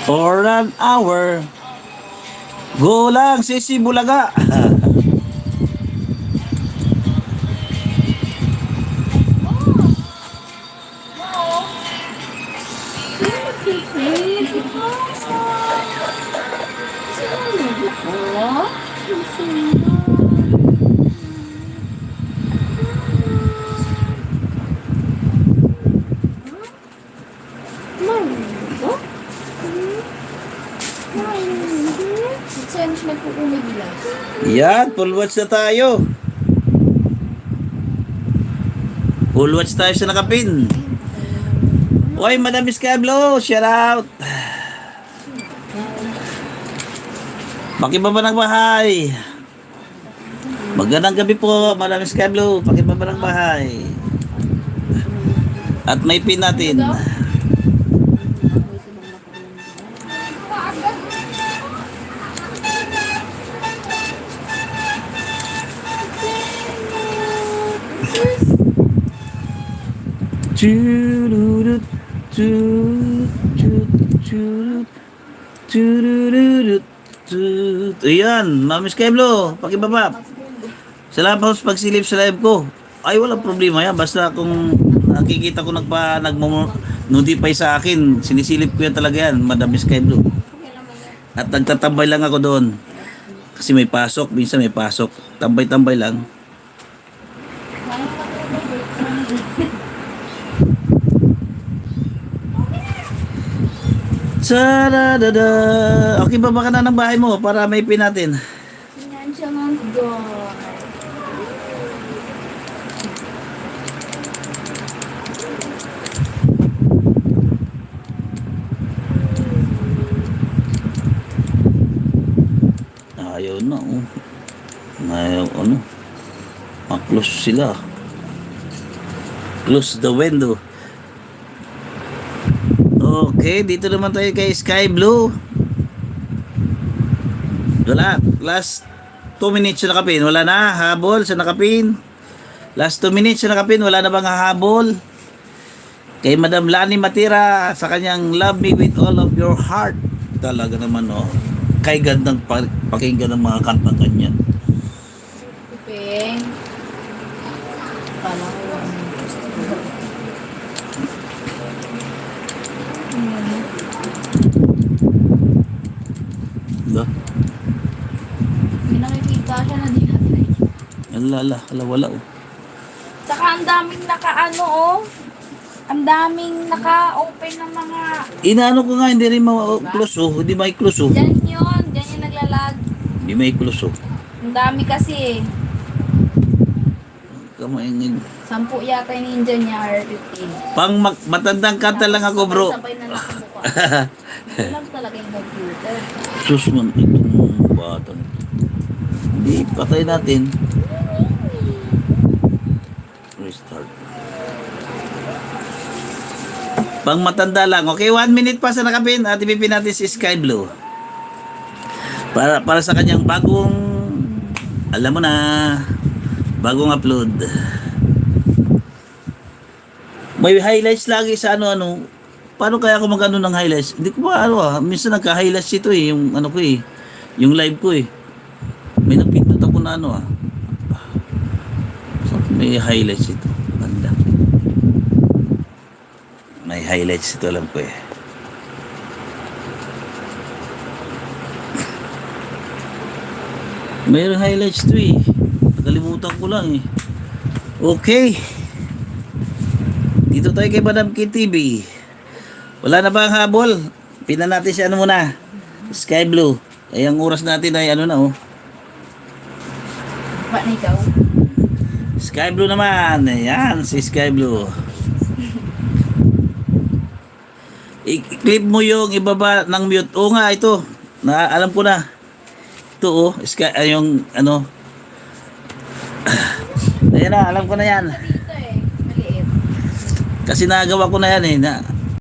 For an hour. Go lang, Sisi Bulaga. Yan, full watch na tayo. Full watch tayo sa nakapin. Uy, Madam Miss Cablo, shout out. Pakibaba ng bahay. Magandang gabi po, Madam Miss Cablo. Pakibaba ng bahay. At may pin natin. Chururut, churut, churut, chururut, churut. Ayan, Ma'am Miss Cablo, pakibaba. Salamat po sa pagsilip sa live ko. Ay, walang problema yan. Basta kung nakikita ko nag-notify sa akin, sinisilip ko yan talaga yan, Madam Miss Cablo. At nagtatambay lang ako doon. Kasi may pasok, minsan may pasok. Tambay-tambay lang. Sa-da-da-da. Okay ba ka na ng bahay mo para may pin natin? Financial on God. Ayaw na, oh. Ayaw, ano. Ma-close sila. Close the window. Okay, dito naman tayo kay Sky Blue. Wala. Last 2 minutes sa nakapin. Wala na. Habol sa nakapin. Last 2 minutes sa nakapin. Wala na bang hahabol? Kay Madam Lani Matira sa kanyang Love Me With All of Your Heart. Talaga naman, oh. Kay gandang pakinggan ng mga kantang ganyan. Piping. Pala ko lang. Diba? May nakikita siya na di natin. Wala, oh. Tsaka ang daming naka-ano, oh. Ang daming naka-open ng mga... Inaano ko nga, hindi rin ma-close, oh. Hindi may close, oh. Diyan yun. Diyan yung naglalag. Hindi may close, oh. Ang dami kasi, eh. Kamaingin. 10 yata yung ninja niya, or 15. Pang matandang kanta lang ako, bro. Sabay na nakamukha. Alam talaga yung computer. Sus man, itong bata. Hindi, patay natin. Restart. Pang matanda lang. Okay, 1 minute pa sa nakapin. At ipipin natin si Sky Blue. Para sa kanyang bagong, alam mo na, bagong upload. May highlights lagi sa ano. Paano kaya ako mag-ano ng highlights? Hindi ko ba minsan nagka-highlights ito eh, yung ano ko eh, yung live ko eh. May napindot ako na ano. So, may highlights ito. Banda. May highlights ito, alam ko eh. Mayroong highlights to eh. Nakalimutan ko lang eh. Okay. Dito tayo kay Madam KTV. Wala na ba ang habol? Pina natin si ano muna. Sky Blue. Ay ang oras natin ay ano na, oh. Ba na ikaw? Sky Blue naman. Ayan, si Sky Blue. I-clip mo yung ibaba ng mute. Oo nga, ito. Alam ko na. Ito, oh. Yung ano. Ayan na, alam ko na yan. Dito eh. Maliit. Kasi nagawa ko na yan eh.